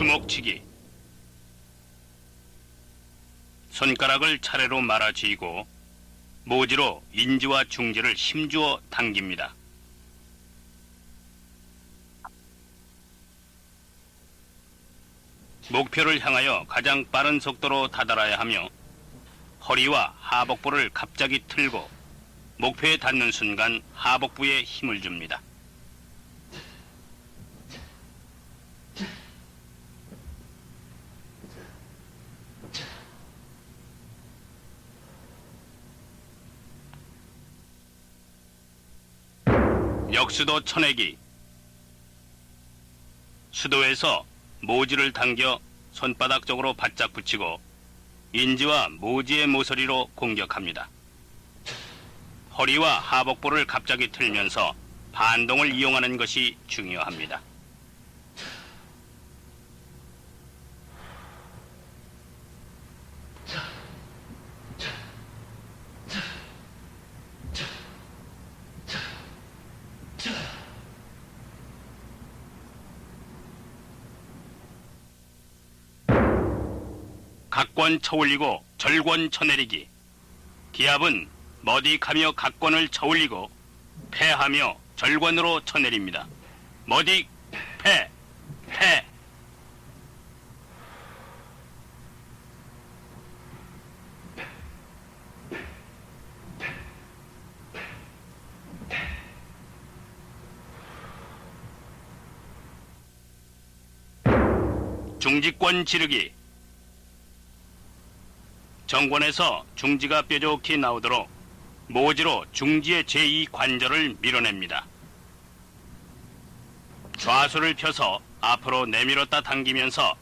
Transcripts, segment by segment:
주먹치기. 손가락을 차례로 말아 쥐고 모지로 인지와 중지를 힘주어 당깁니다. 목표를 향하여 가장 빠른 속도로 다다라야 하며 허리와 하복부를 갑자기 틀고 목표에 닿는 순간 하복부에 힘을 줍니다. 역수도 쳐내기. 수도에서 모지를 당겨 손바닥 쪽으로 바짝 붙이고 인지와 모지의 모서리로 공격합니다. 허리와 하복부를 갑자기 틀면서 반동을 이용하는 것이 중요합니다. 각권 쳐올리고 절권 쳐내리기. 기압은 머딕하며 각권을 쳐올리고 패하며 절권으로 쳐내립니다. 머딕, 패, 패. 중지권 지르기. 정권에서 중지가 뾰족히 나오도록 모지로 중지의 제2관절을 밀어냅니다. 좌수를 펴서 앞으로 내밀었다 당기면서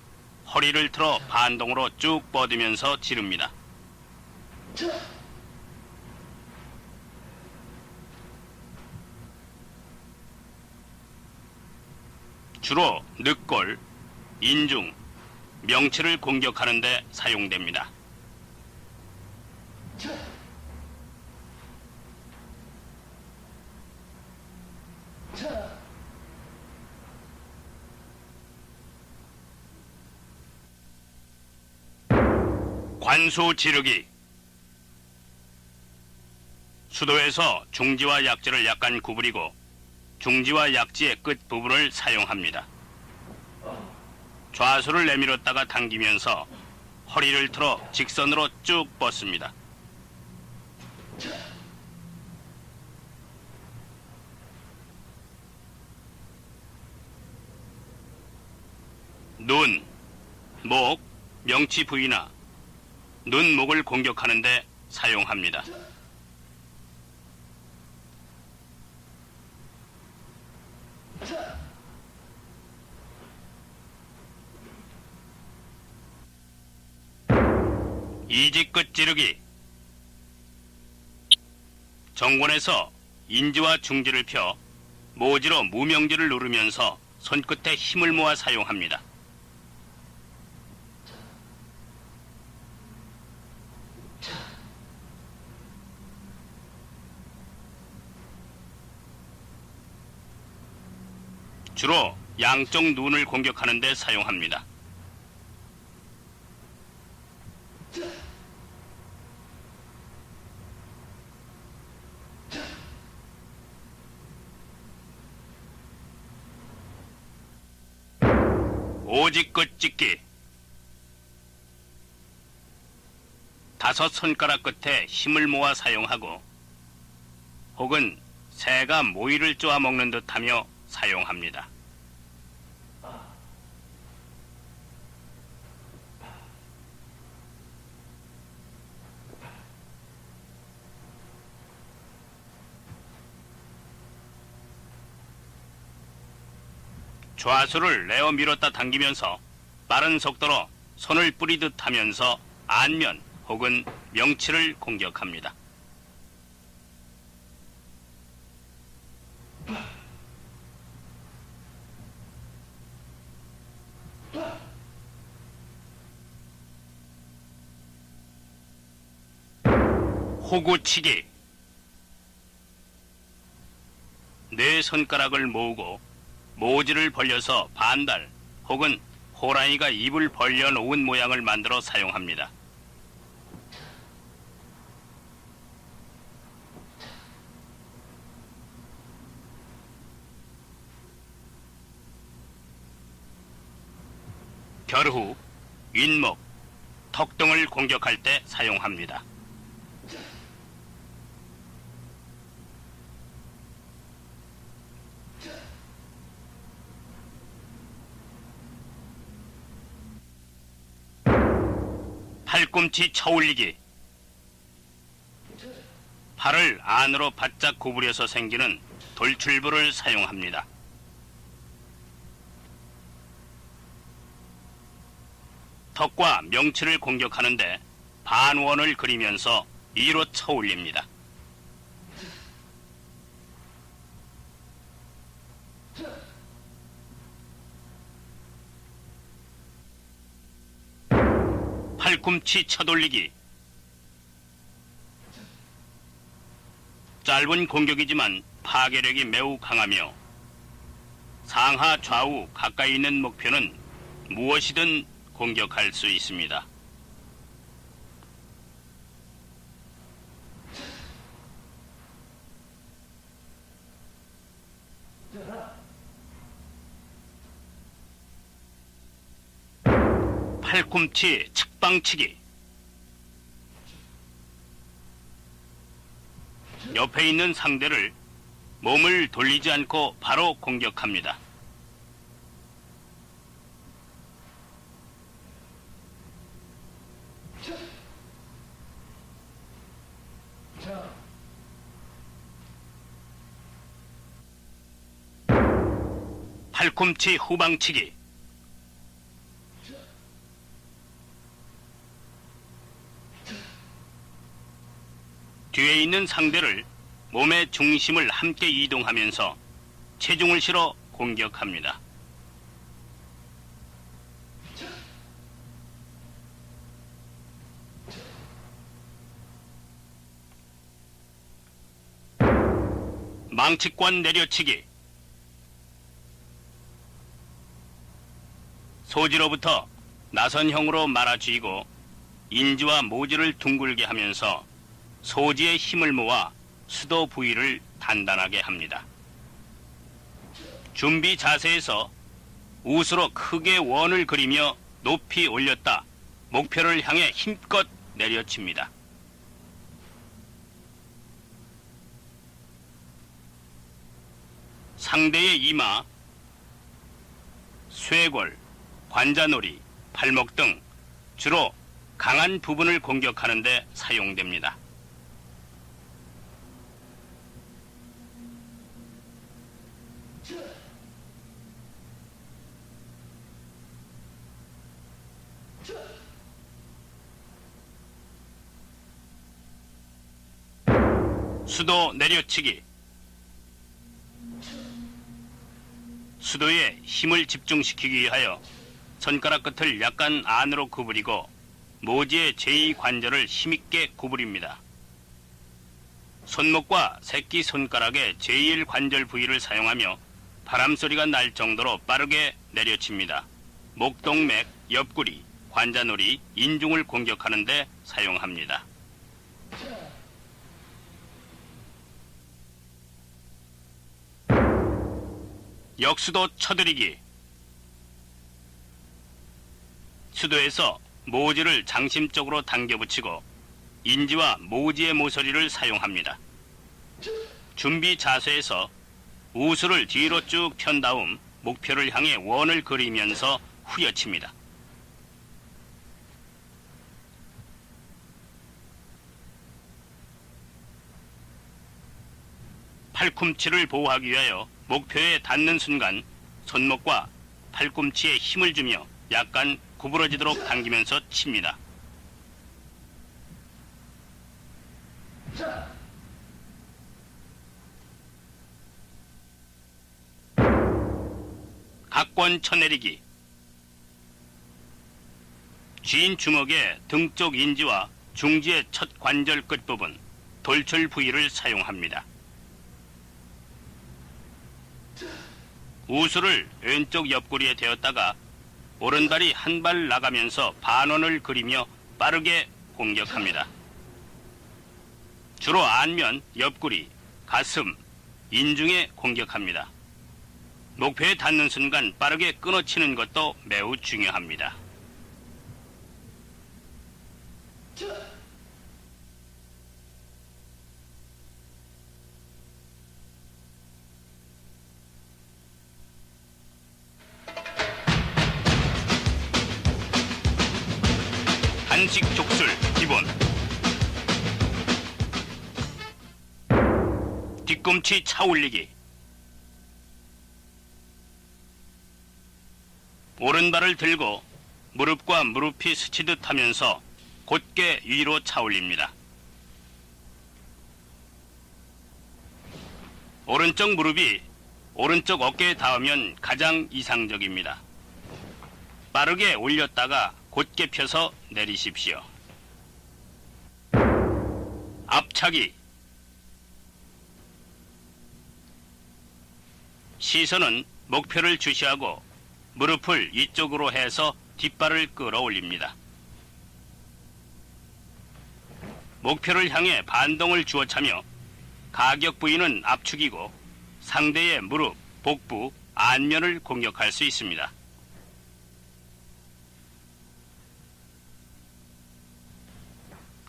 허리를 틀어 반동으로 쭉 뻗으면서 지릅니다. 주로 늑골, 인중, 명치를 공격하는 데 사용됩니다. 관수 지르기. 수도에서 중지와 약지를 약간 구부리고 중지와 약지의 끝 부분을 사용합니다. 좌수를 내밀었다가 당기면서 허리를 틀어 직선으로 쭉 뻗습니다. 눈, 목, 명치 부위나 눈, 목을 공격하는 데 사용합니다. 이지끝 지르기. 정권에서 인지와 중지를 펴 모지로 무명지를 누르면서 손끝에 힘을 모아 사용합니다. 주로 양쪽 눈을 공격하는 데 사용합니다. 오지끝 찢기. 다섯 손가락 끝에 힘을 모아 사용하고 혹은 새가 모이를 쪼아 먹는 듯하며 사용합니다. 좌수를 내어 밀었다 당기면서 빠른 속도로 손을 뿌리듯 하면서 안면 혹은 명치를 공격합니다. 호구치기. 네 손가락을 모으고 모지를 벌려서 반달 혹은 호랑이가 입을 벌려놓은 모양을 만들어 사용합니다. 겨루, 윗목, 턱 등을 공격할 때 사용합니다. 팔꿈치 쳐올리기. 팔을 안으로 바짝 구부려서 생기는 돌출부를 사용합니다. 턱과 명치를 공격하는데 반원을 그리면서 위로 쳐올립니다. 팔꿈치 쳐돌리기. 짧은 공격이지만 파괴력이 매우 강하며 상하 좌우 가까이 있는 목표는 무엇이든 공격할 수 있습니다. 팔꿈치 측방치기. 옆에 있는 상대를 몸을 돌리지 않고 바로 공격합니다. 팔꿈치 후방치기. 뒤에 있는 상대를 몸의 중심을 함께 이동하면서 체중을 실어 공격합니다. 망치권 내려치기. 소지로부터 나선형으로 말아쥐고 인지와 모지를 둥글게 하면서 소지의 힘을 모아 수도 부위를 단단하게 합니다. 준비 자세에서 우스로 크게 원을 그리며 높이 올렸다 목표를 향해 힘껏 내려칩니다. 상대의 이마, 쇄골, 관자놀이, 발목 등 주로 강한 부분을 공격하는 데 사용됩니다. 수도 내려치기. 수도에 힘을 집중시키기 위하여 손가락 끝을 약간 안으로 구부리고 모지의 제2관절을 힘있게 구부립니다. 손목과 새끼손가락의 제1관절 부위를 사용하며 바람소리가 날 정도로 빠르게 내려칩니다. 목동맥, 옆구리, 관자놀이, 인중을 공격하는 데 사용합니다. 역수도 쳐들이기. 수도에서 모지를 장심적으로 당겨붙이고 인지와 모지의 모서리를 사용합니다. 준비 자세에서 우수를 뒤로 쭉 편 다음 목표를 향해 원을 그리면서 후려칩니다. 팔꿈치를 보호하기 위하여 목표에 닿는 순간 손목과 팔꿈치에 힘을 주며 약간 구부러지도록 당기면서 칩니다. 각권 쳐내리기. 쥐인 주먹의 등 쪽 인지와 중지의 첫 관절 끝부분, 돌출 부위를 사용합니다. 우수를 왼쪽 옆구리에 대었다가 오른발이 한 발 나가면서 반원을 그리며 빠르게 공격합니다. 주로 안면, 옆구리, 가슴, 인중에 공격합니다. 목표에 닿는 순간 빠르게 끊어치는 것도 매우 중요합니다. 한식 족술 기본. 뒤꿈치 차 올리기. 오른발을 들고 무릎과 무릎이 스치듯 하면서 곧게 위로 차 올립니다. 오른쪽 무릎이 오른쪽 어깨에 닿으면 가장 이상적입니다. 빠르게 올렸다가 곧게 펴서 내리십시오. 앞차기. 시선은 목표를 주시하고 무릎을 이쪽으로 해서 뒷발을 끌어올립니다. 목표를 향해 반동을 주어 차며 가격 부위는 압축이고 상대의 무릎, 복부, 안면을 공격할 수 있습니다.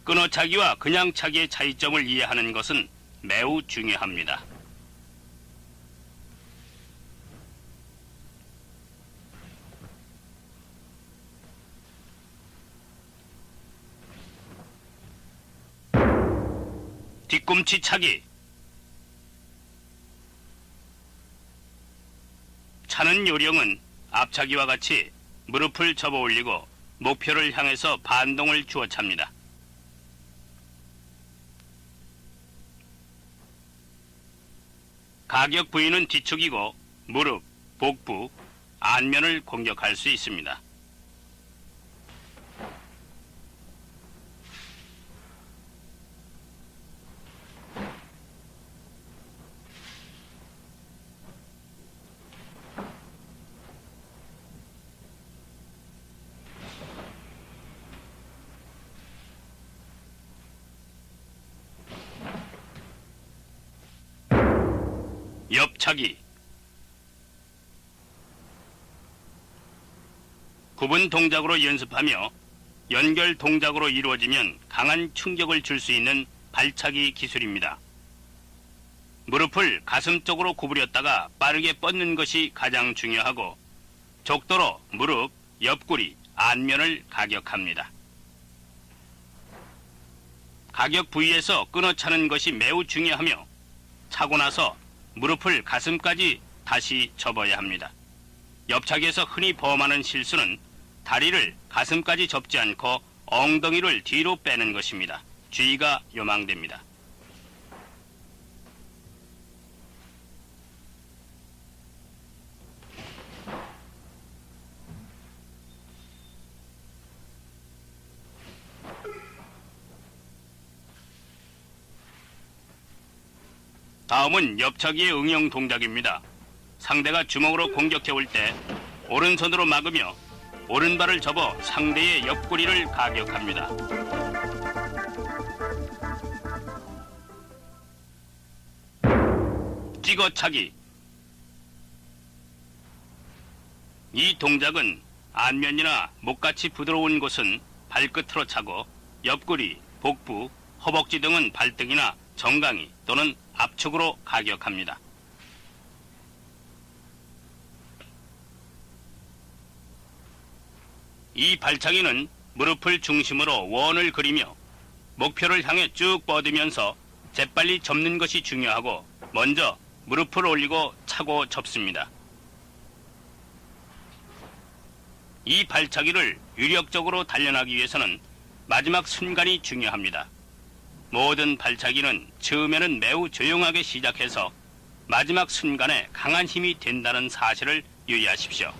끊어차기와 그냥 차기의 차이점을 이해하는 것은 매우 중요합니다. 뒤꿈치 차기. 차는 요령은 앞차기와 같이 무릎을 접어 올리고 목표를 향해서 반동을 주어 찹니다. 가격 부위는 뒤축이고 무릎, 복부, 안면을 공격할 수 있습니다. 옆차기. 구분 동작으로 연습하며 연결 동작으로 이루어지면 강한 충격을 줄 수 있는 발차기 기술입니다. 무릎을 가슴 쪽으로 구부렸다가 빠르게 뻗는 것이 가장 중요하고 족도로 무릎, 옆구리, 안면을 가격합니다. 가격 부위에서 끊어차는 것이 매우 중요하며 차고 나서 무릎을 가슴까지 다시 접어야 합니다. 옆차기에서 흔히 범하는 실수는 다리를 가슴까지 접지 않고 엉덩이를 뒤로 빼는 것입니다. 주의가 요망됩니다. 다음은 옆차기의 응용 동작입니다. 상대가 주먹으로 공격해 올 때 오른손으로 막으며 오른발을 접어 상대의 옆구리를 가격합니다. 찍어차기. 이 동작은 안면이나 목같이 부드러운 곳은 발끝으로 차고 옆구리, 복부, 허벅지 등은 발등이나 정강이 또는 압축으로 가격합니다. 이 발차기는 무릎을 중심으로 원을 그리며 목표를 향해 쭉 뻗으면서 재빨리 접는 것이 중요하고 먼저 무릎을 올리고 차고 접습니다. 이 발차기를 유력적으로 단련하기 위해서는 마지막 순간이 중요합니다. 모든 발차기는 처음에는 매우 조용하게 시작해서 마지막 순간에 강한 힘이 된다는 사실을 유의하십시오.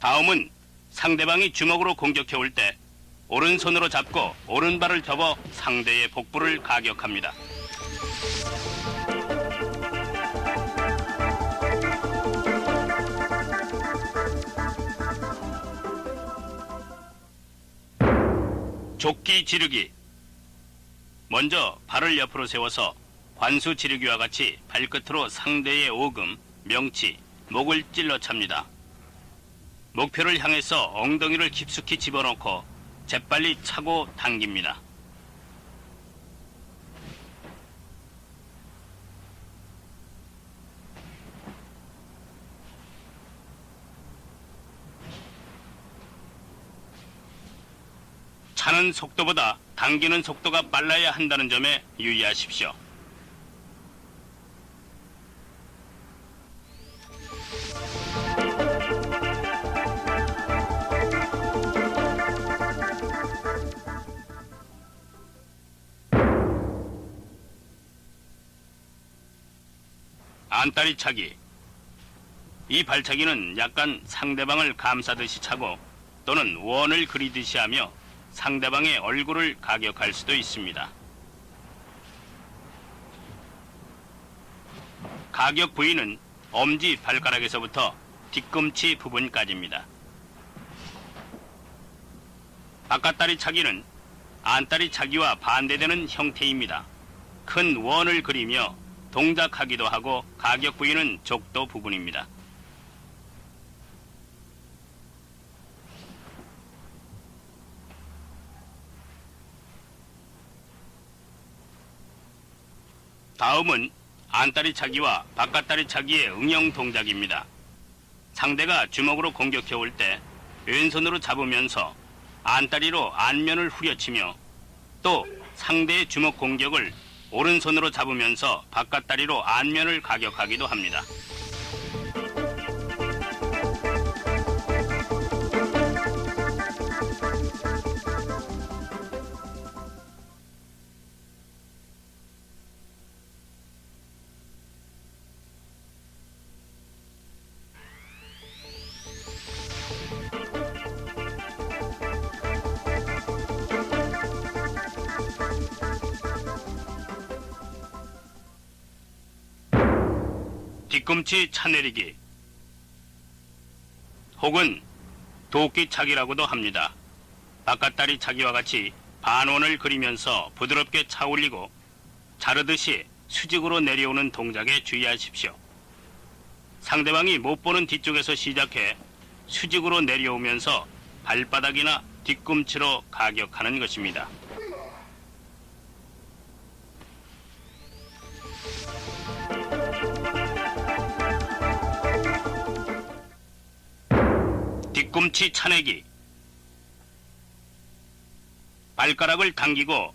다음은 상대방이 주먹으로 공격해 올 때 오른손으로 잡고 오른발을 접어 상대의 복부를 가격합니다. 족기 지르기. 먼저 발을 옆으로 세워서 관수 지르기와 같이 발끝으로 상대의 오금, 명치, 목을 찔러 찹니다. 목표를 향해서 엉덩이를 깊숙이 집어넣고 재빨리 차고 당깁니다. 차는 속도보다 당기는 속도가 빨라야 한다는 점에 유의하십시오. 안다리 차기. 이 발차기는 약간 상대방을 감싸듯이 차고 또는 원을 그리듯이 하며 상대방의 얼굴을 가격할 수도 있습니다. 가격 부위는 엄지 발가락에서부터 뒤꿈치 부분까지입니다. 바깥다리 차기는 안다리 차기와 반대되는 형태입니다. 큰 원을 그리며 동작하기도 하고 가격 부위는 족도 부분입니다. 다음은 안다리 차기와 바깥다리 차기의 응용 동작입니다. 상대가 주먹으로 공격해 올 때 왼손으로 잡으면서 안다리로 안면을 후려치며 또 상대의 주먹 공격을 오른손으로 잡으면서 바깥다리로 안면을 가격하기도 합니다. 뒤꿈치 차내리기 혹은 도끼 차기라고도 합니다. 바깥다리 차기와 같이 반원을 그리면서 부드럽게 차올리고 자르듯이 수직으로 내려오는 동작에 주의하십시오. 상대방이 못 보는 뒤쪽에서 시작해 수직으로 내려오면서 발바닥이나 뒤꿈치로 가격하는 것입니다. 뒤꿈치 차내기. 발가락을 당기고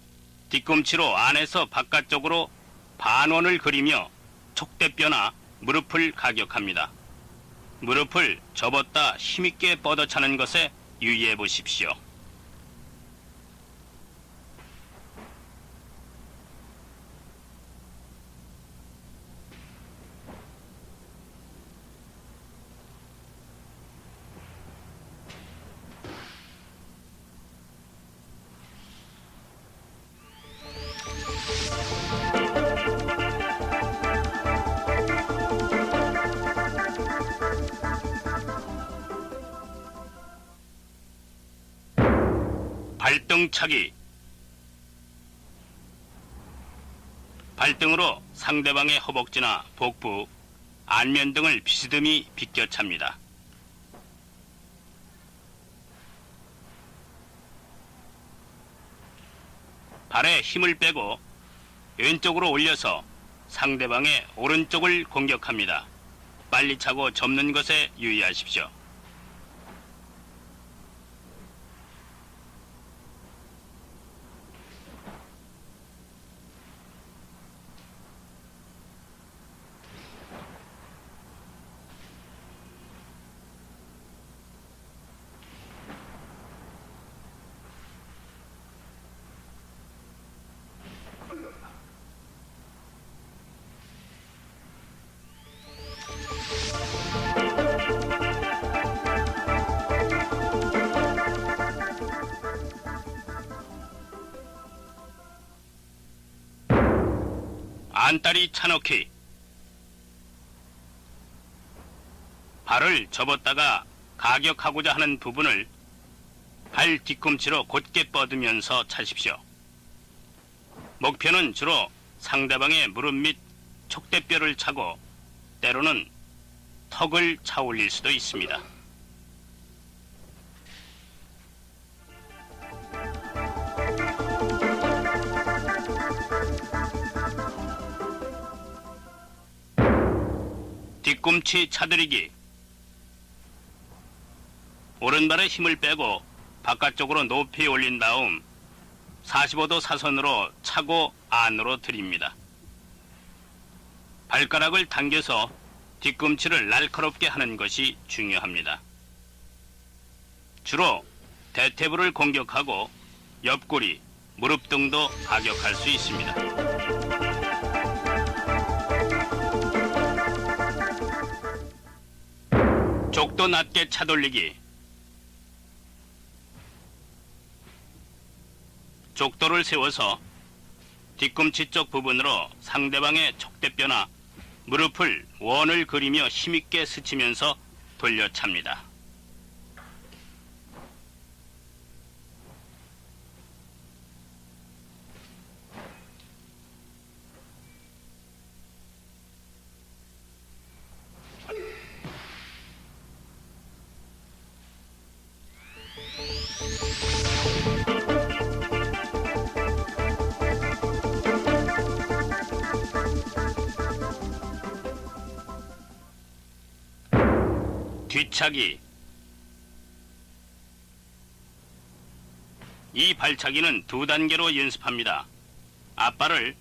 뒤꿈치로 안에서 바깥쪽으로 반원을 그리며 촉대뼈나 무릎을 가격합니다. 무릎을 접었다 힘있게 뻗어차는 것에 유의해 보십시오. 발등차기. 발등으로 상대방의 허벅지나 복부, 안면 등을 비스듬히 비껴찹니다. 발에 힘을 빼고 왼쪽으로 올려서 상대방의 오른쪽을 공격합니다. 빨리 차고 접는 것에 유의하십시오. 반다리 차넣기. 발을 접었다가 가격하고자 하는 부분을 발 뒤꿈치로 곧게 뻗으면서 차십시오. 목표는 주로 상대방의 무릎 및 촉대뼈를 차고 때로는 턱을 차 올릴 수도 있습니다. 뒤꿈치 차들이기. 오른발에 힘을 빼고 바깥쪽으로 높이 올린 다음 45도 사선으로 차고 안으로 들입니다. 발가락을 당겨서 뒤꿈치를 날카롭게 하는 것이 중요합니다. 주로 대퇴부를 공격하고 옆구리, 무릎 등도 가격할 수 있습니다. 족도 낮게 차돌리기. 족도를 세워서 뒤꿈치 쪽 부분으로 상대방의 촉대뼈나 무릎을 원을 그리며 힘있게 스치면서 돌려찹니다. 뒤차기. 이 발차기는 두 단계로 연습합니다. 앞발을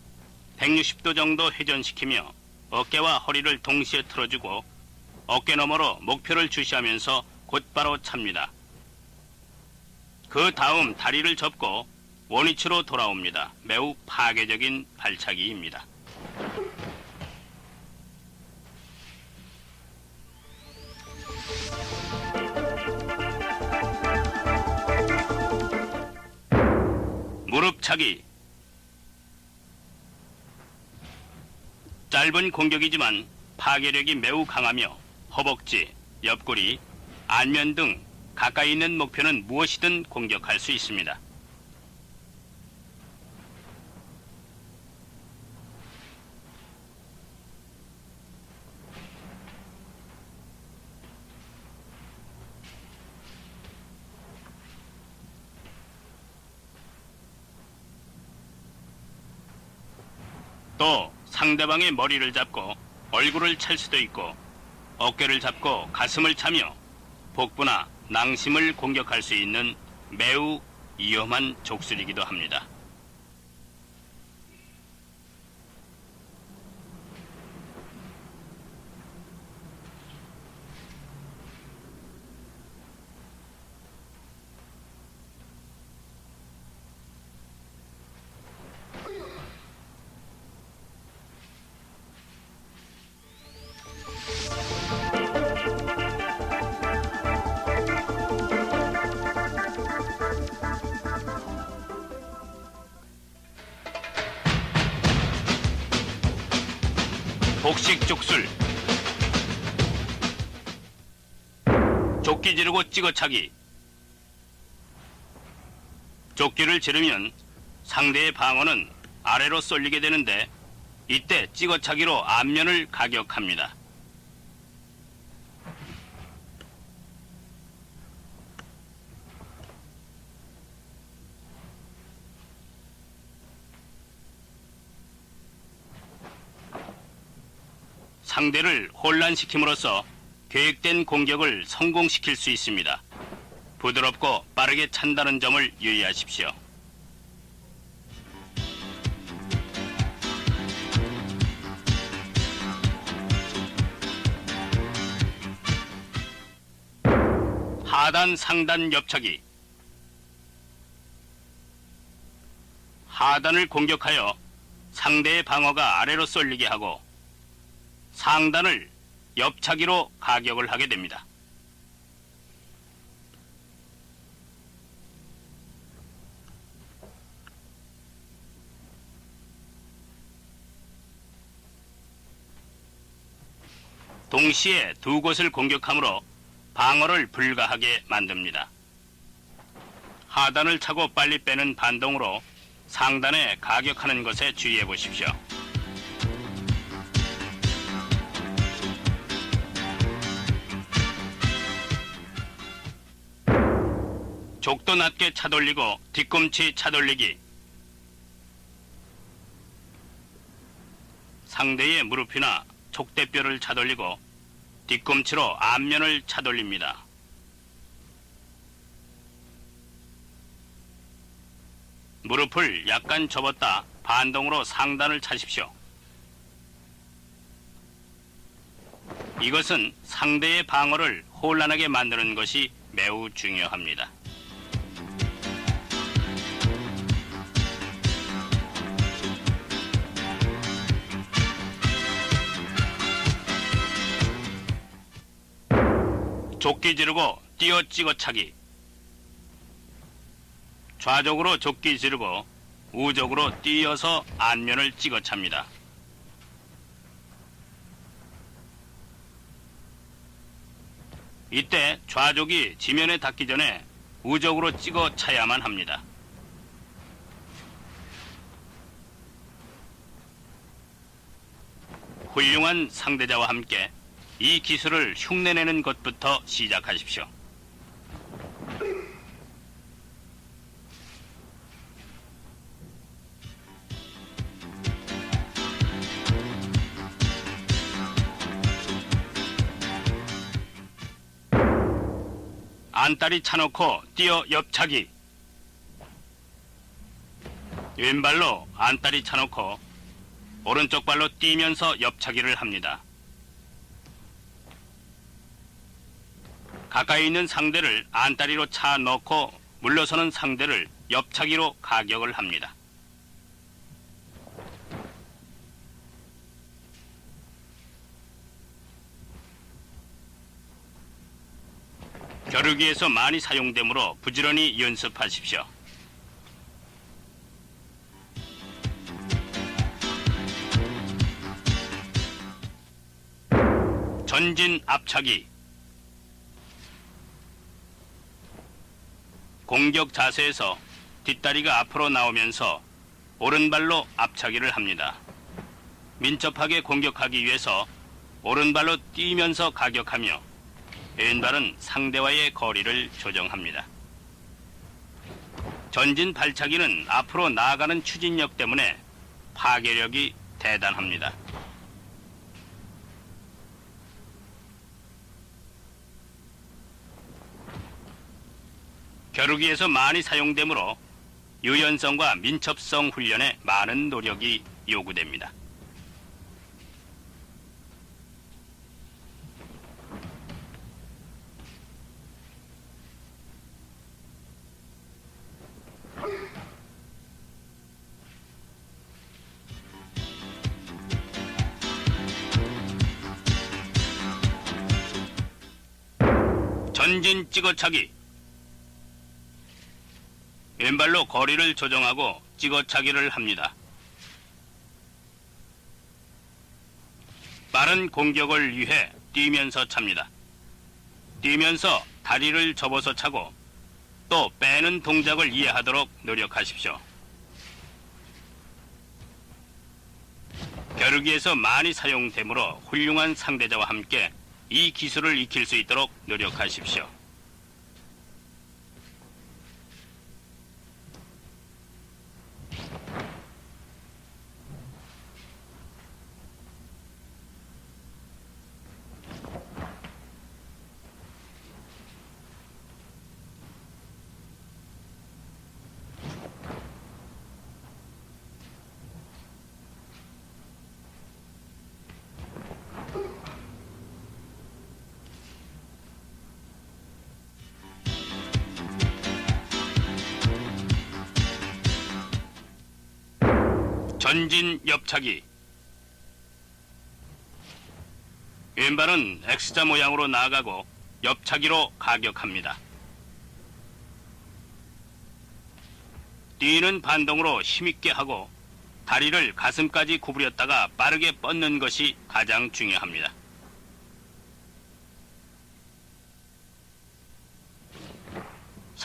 160도 정도 회전시키며 어깨와 허리를 동시에 틀어주고 어깨 너머로 목표를 주시하면서 곧바로 찹니다. 그 다음 다리를 접고 원위치로 돌아옵니다. 매우 파괴적인 발차기입니다. 무릎차기. 짧은 공격이지만 파괴력이 매우 강하며 허벅지, 옆구리, 안면 등 가까이 있는 목표는 무엇이든 공격할 수 있습니다. 또 상대방의 머리를 잡고 얼굴을 찰 수도 있고 어깨를 잡고 가슴을 차며 복부나 낭심을 공격할 수 있는 매우 위험한 족술이기도 합니다. 복식 족술. 조끼 지르고 찍어차기. 조끼를 지르면 상대의 방어는 아래로 쏠리게 되는데 이때 찍어차기로 앞면을 가격합니다. 상대를 혼란시킴으로써 계획된 공격을 성공시킬 수 있습니다. 부드럽고 빠르게 찬다는 점을 유의하십시오. 하단 상단 옆차기. 하단을 공격하여 상대의 방어가 아래로 쏠리게 하고 상단을 옆차기로 가격을 하게 됩니다. 동시에 두 곳을 공격함으로 방어를 불가하게 만듭니다. 하단을 차고 빨리 빼는 반동으로 상단에 가격하는 것에 주의해 보십시오. 족도 낮게 차돌리고 뒤꿈치 차돌리기. 상대의 무릎이나 족대뼈를 차돌리고 뒤꿈치로 앞면을 차돌립니다. 무릎을 약간 접었다 반동으로 상단을 차십시오. 이것은 상대의 방어를 혼란하게 만드는 것이 매우 중요합니다. 족기 지르고 뛰어 찍어차기. 좌적으로 족기 지르고 우적으로 뛰어서 안면을 찍어찹니다. 이때 좌족이 지면에 닿기 전에 우적으로 찍어차야만 합니다. 훌륭한 상대자와 함께 이 기술을 흉내내는 것부터 시작하십시오. 안다리 차놓고 뛰어 옆차기. 왼발로 안다리 차놓고 오른쪽 발로 뛰면서 옆차기를 합니다. 가까이 있는 상대를 안다리로 차 넣고 물러서는 상대를 옆차기로 가격을 합니다. 겨루기에서 많이 사용되므로 부지런히 연습하십시오. 전진 앞차기. 공격 자세에서 뒷다리가 앞으로 나오면서 오른발로 앞차기를 합니다. 민첩하게 공격하기 위해서 오른발로 뛰면서 가격하며 왼발은 상대와의 거리를 조정합니다. 전진 발차기는 앞으로 나아가는 추진력 때문에 파괴력이 대단합니다. 겨루기에서 많이 사용되므로 유연성과 민첩성 훈련에 많은 노력이 요구됩니다. 전진 찍어차기. 왼발로 거리를 조정하고 찍어차기를 합니다. 빠른 공격을 위해 뛰면서 찹니다. 뛰면서 다리를 접어서 차고 또 빼는 동작을 이해하도록 노력하십시오. 겨루기에서 많이 사용되므로 훌륭한 상대자와 함께 이 기술을 익힐 수 있도록 노력하십시오. 전진 옆차기. 왼발은 X자 모양으로 나아가고 옆차기로 가격합니다. 뛰는 반동으로 힘있게 하고 다리를 가슴까지 구부렸다가 빠르게 뻗는 것이 가장 중요합니다.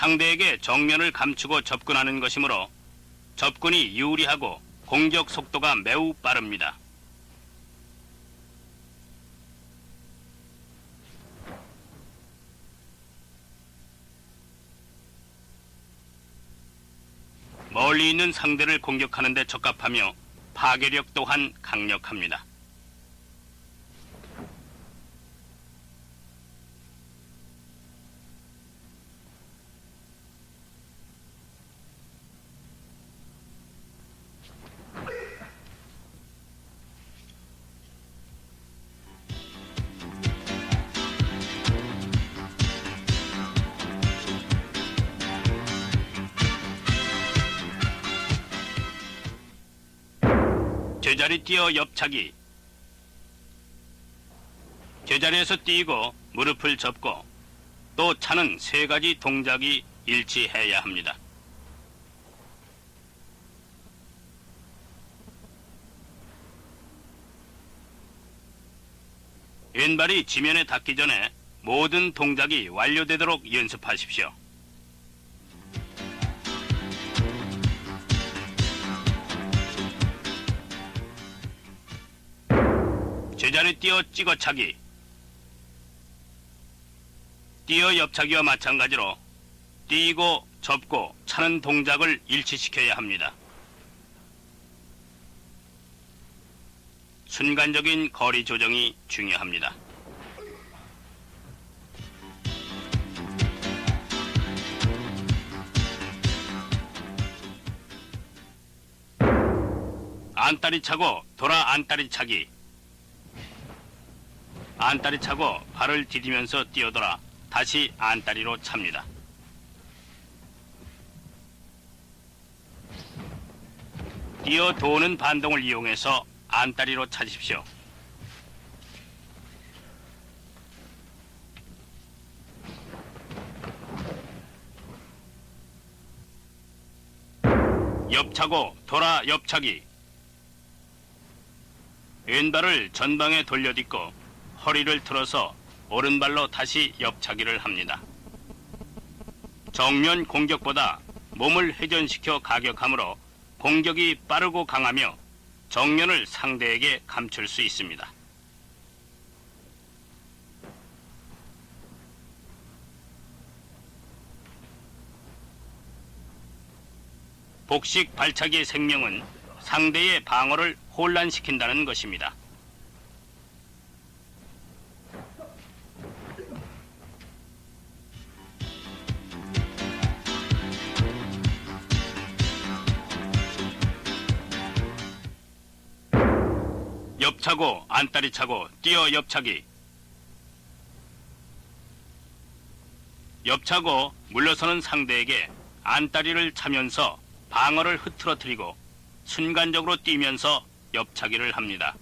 상대에게 정면을 감추고 접근하는 것이므로 접근이 유리하고 공격 속도가 매우 빠릅니다. 멀리 있는 상대를 공격하는 데 적합하며 파괴력 또한 강력합니다. 제자리 뛰어 옆차기. 제자리에서 뛰고 무릎을 접고 또 차는 세 가지 동작이 일치해야 합니다. 왼발이 지면에 닿기 전에 모든 동작이 완료되도록 연습하십시오. 제자리 뛰어 찍어차기. 뛰어 옆차기와 마찬가지로 뛰고 접고 차는 동작을 일치시켜야 합니다. 순간적인 거리 조정이 중요합니다. 안다리 차고 돌아 안다리 차기. 안다리 차고 발을 디디면서 뛰어돌아 다시 안다리로 찹니다. 뛰어 도는 반동을 이용해서 안다리로 차십시오. 옆차고 돌아 옆차기. 왼발을 전방에 돌려딛고 허리를 틀어서 오른발로 다시 옆차기를 합니다. 정면 공격보다 몸을 회전시켜 가격하므로 공격이 빠르고 강하며 정면을 상대에게 감출 수 있습니다. 복식 발차기의 생명은 상대의 방어를 혼란시킨다는 것입니다. 옆차고 안다리 차고 뛰어 옆차기. 옆차고 물러서는 상대에게 안다리를 차면서 방어를 흐트러뜨리고 순간적으로 뛰면서 옆차기를 합니다.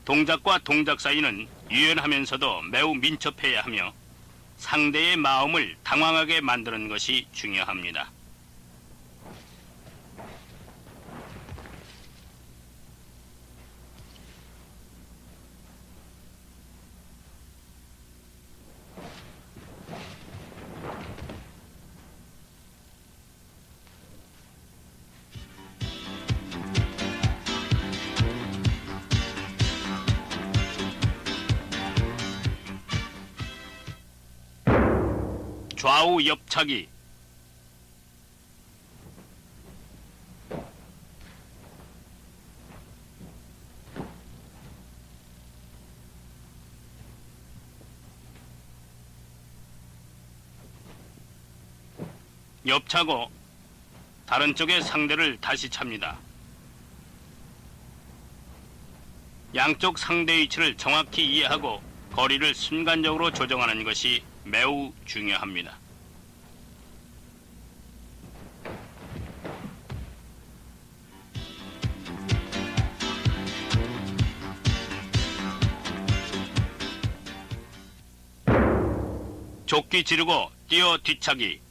동작과 동작 사이는 유연하면서도 매우 민첩해야 하며 상대의 마음을 당황하게 만드는 것이 중요합니다. 좌우 옆차기. 옆차고 다른 쪽의 상대를 다시 찹니다. 양쪽 상대 위치를 정확히 이해하고 거리를 순간적으로 조정하는 것이 매우 중요합니다. 조끼 지르고 뛰어 뒤차기.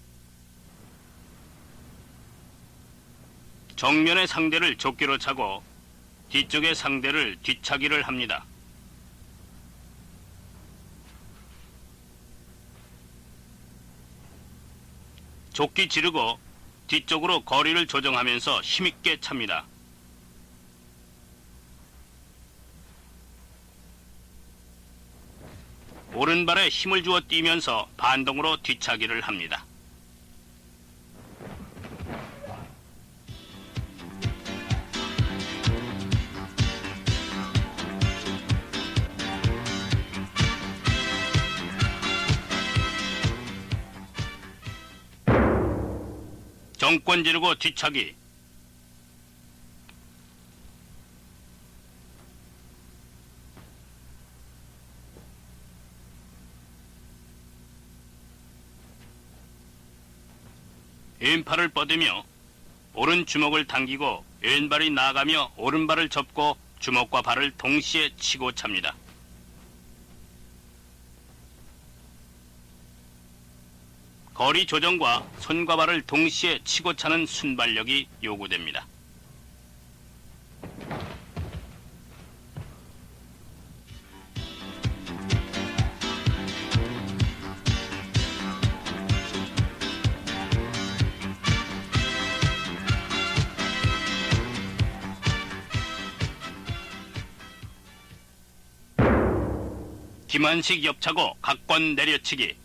정면의 상대를 조끼로 차고 뒤쪽의 상대를 뒤차기를 합니다. 조끼 지르고 뒤쪽으로 거리를 조정하면서 힘있게 찹니다. 오른발에 힘을 주어 뛰면서 반동으로 뒤차기를 합니다. 정권 지르고 뒤차기. 왼팔을 뻗으며 오른 주먹을 당기고 왼발이 나가며 오른발을 접고 주먹과 발을 동시에 치고 찹니다. 거리 조정과 손과 발을 동시에 치고 차는 순발력이 요구됩니다. 김한식 옆차고 각권 내려치기.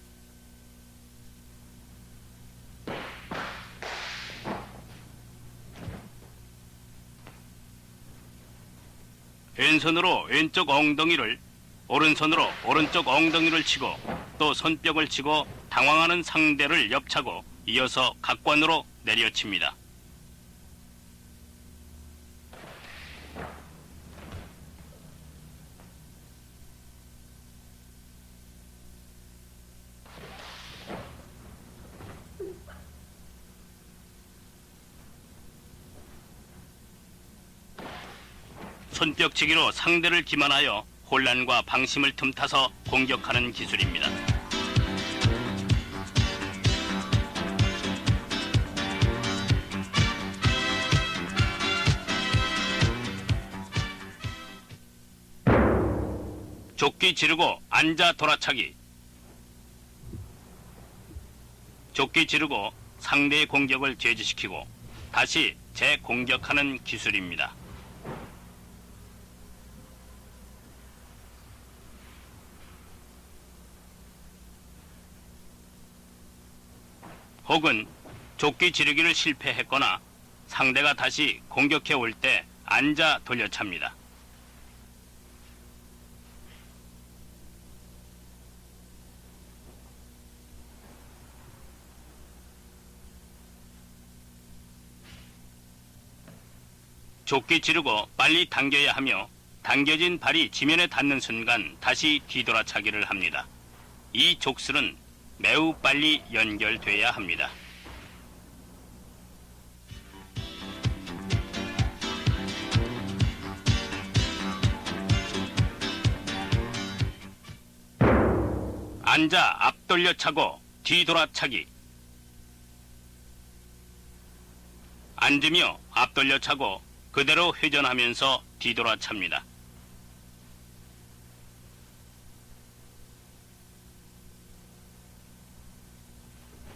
왼손으로 왼쪽 엉덩이를, 오른손으로 오른쪽 엉덩이를 치고 또 손뼉을 치고 당황하는 상대를 옆차고 이어서 각권으로 내려칩니다. 손뼉치기로 상대를 기만하여 혼란과 방심을 틈타서 공격하는 기술입니다. 조끼 지르고 앉아 돌아차기. 조끼 지르고 상대의 공격을 제지시키고 다시 재공격하는 기술입니다. 혹은 조끼 지르기를 실패했거나 상대가 다시 공격해 올 때 앉아 돌려찹니다. 조끼 지르고 빨리 당겨야 하며 당겨진 발이 지면에 닿는 순간 다시 뒤돌아차기를 합니다. 이 족술은 매우 빨리 연결돼야 합니다. 앉아 앞돌려 차고 뒤돌아차기. 앉으며 앞돌려 차고 그대로 회전하면서 뒤돌아찹니다.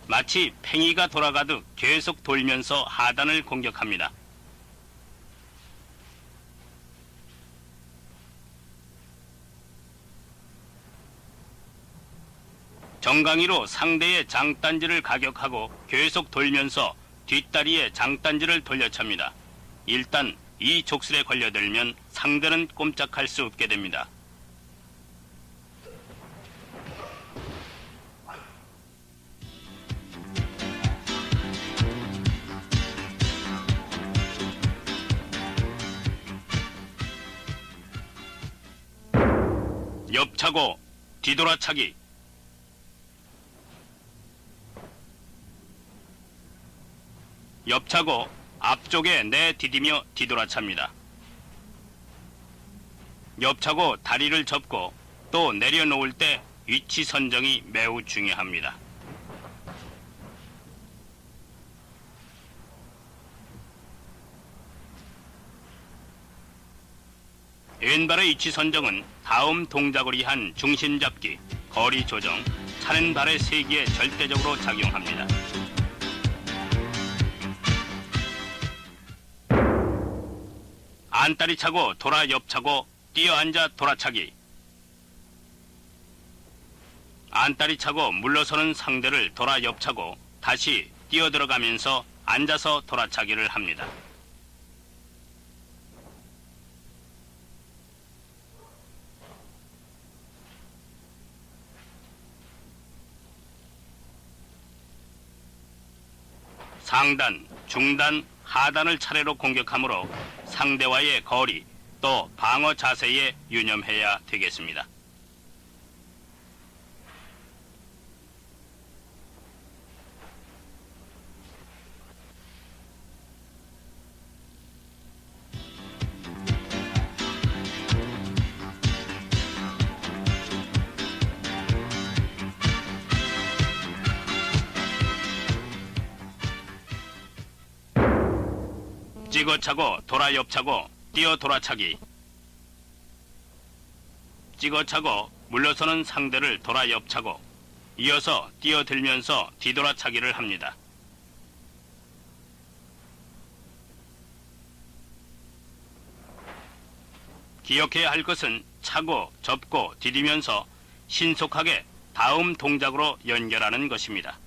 마치 팽이가 돌아가듯 계속 돌면서 하단을 공격합니다. 정강이로 상대의 장단지를 가격하고 계속 돌면서 뒷다리에 장단지를 돌려찹니다. 일단 이 족술에 걸려들면 상대는 꼼짝할 수 없게 됩니다. 옆차고 뒤돌아차기. 옆차고 앞쪽에 내디디며 뒤돌아찹니다. 옆차고 다리를 접고 또 내려놓을 때 위치 선정이 매우 중요합니다. 왼발의 위치 선정은 다음 동작을 위한 중심 잡기, 거리 조정, 차는 발의 세기에 절대적으로 작용합니다. 안다리 차고 돌아 옆차고 뛰어 앉아 돌아차기. 안다리 차고 물러서는 상대를 돌아 옆차고 다시 뛰어 들어가면서 앉아서 돌아차기를 합니다. 상단, 중단, 하단을 차례로 공격하므로 상대와의 거리 또 방어 자세에 유념해야 되겠습니다. 찍어차고 돌아 옆차고 뛰어 돌아차기. 찍어차고 물러서는 상대를 돌아 옆차고 이어서 뛰어들면서 뒤돌아차기를 합니다. 기억해야 할 것은 차고 접고 디디면서 신속하게 다음 동작으로 연결하는 것입니다.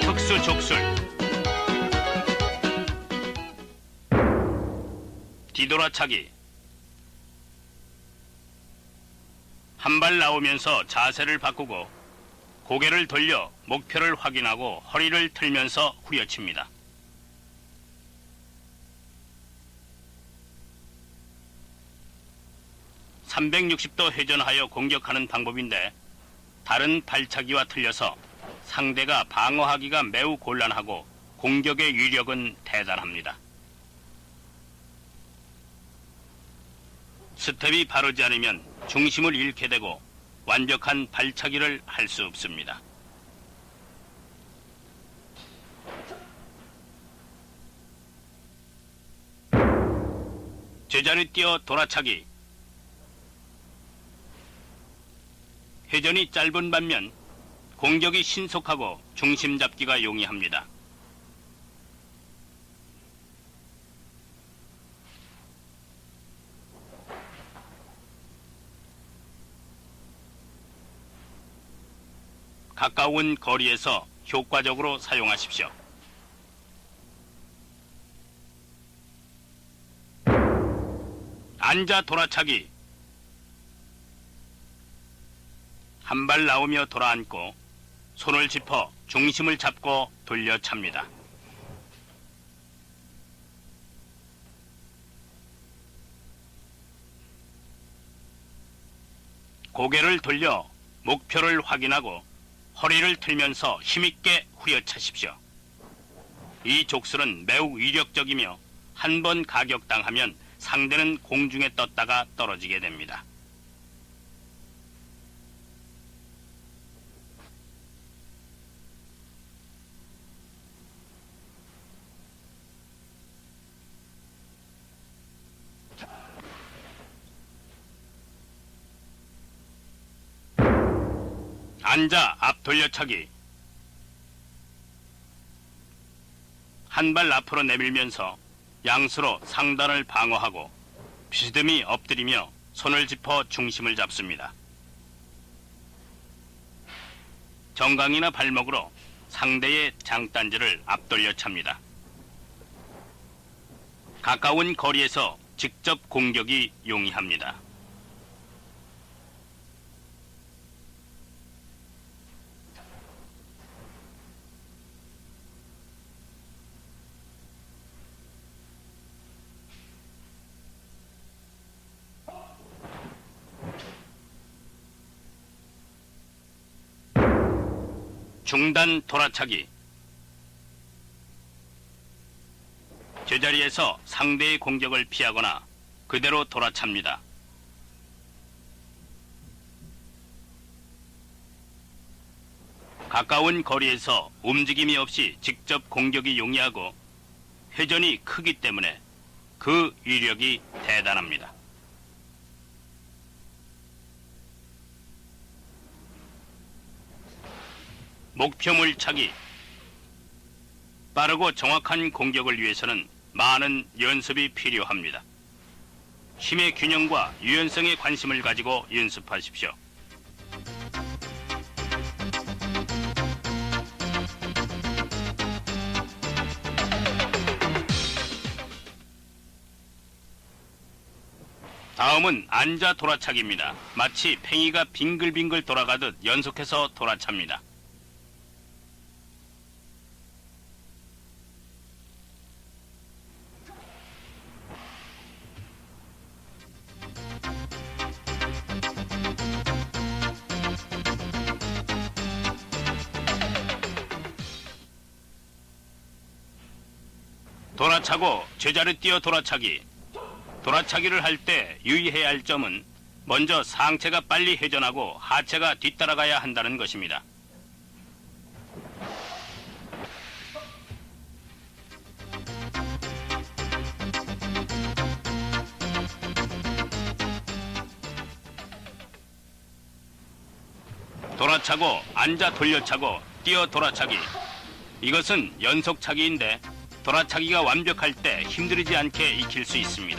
특수 족술. 뒤돌아차기. 한 발 나오면서 자세를 바꾸고 고개를 돌려 목표를 확인하고 허리를 틀면서 후려칩니다. (360도) 회전하여 공격하는 방법인데 다른 발차기와 틀려서 상대가 방어하기가 매우 곤란하고 공격의 위력은 대단합니다. 스텝이 바르지 않으면 중심을 잃게 되고 완벽한 발차기를 할 수 없습니다. 제자리 뛰어 돌아차기. 회전이 짧은 반면 공격이 신속하고 중심 잡기가 용이합니다. 가까운 거리에서 효과적으로 사용하십시오. 앉아 돌아차기. 한 발 나오며 돌아앉고 손을 짚어 중심을 잡고 돌려찹니다. 고개를 돌려 목표를 확인하고 허리를 틀면서 힘있게 후려차십시오. 이 족술은 매우 위력적이며 한 번 가격당하면 상대는 공중에 떴다가 떨어지게 됩니다. 앉아 앞 돌려차기. 한 발 앞으로 내밀면서 양수로 상단을 방어하고 비스듬히 엎드리며 손을 짚어 중심을 잡습니다. 정강이나 발목으로 상대의 장단지를 앞돌려 찹니다. 가까운 거리에서 직접 공격이 용이합니다. 중단 돌아차기. 제자리에서 상대의 공격을 피하거나 그대로 돌아찹니다. 가까운 거리에서 움직임이 없이 직접 공격이 용이하고 회전이 크기 때문에 그 위력이 대단합니다. 목표물 차기. 빠르고 정확한 공격을 위해서는 많은 연습이 필요합니다. 힘의 균형과 유연성에 관심을 가지고 연습하십시오. 다음은 앉아 돌아차기입니다. 마치 팽이가 빙글빙글 돌아가듯 연속해서 돌아찹니다. 돌아차고 제자리 뛰어 돌아차기. 돌아차기를 할 때 유의해야 할 점은 먼저 상체가 빨리 회전하고 하체가 뒤따라가야 한다는 것입니다. 돌아차고 앉아 돌려차고 뛰어 돌아차기. 이것은 연속차기인데 돌아차기가 완벽할 때 힘들이지 않게 익힐 수 있습니다.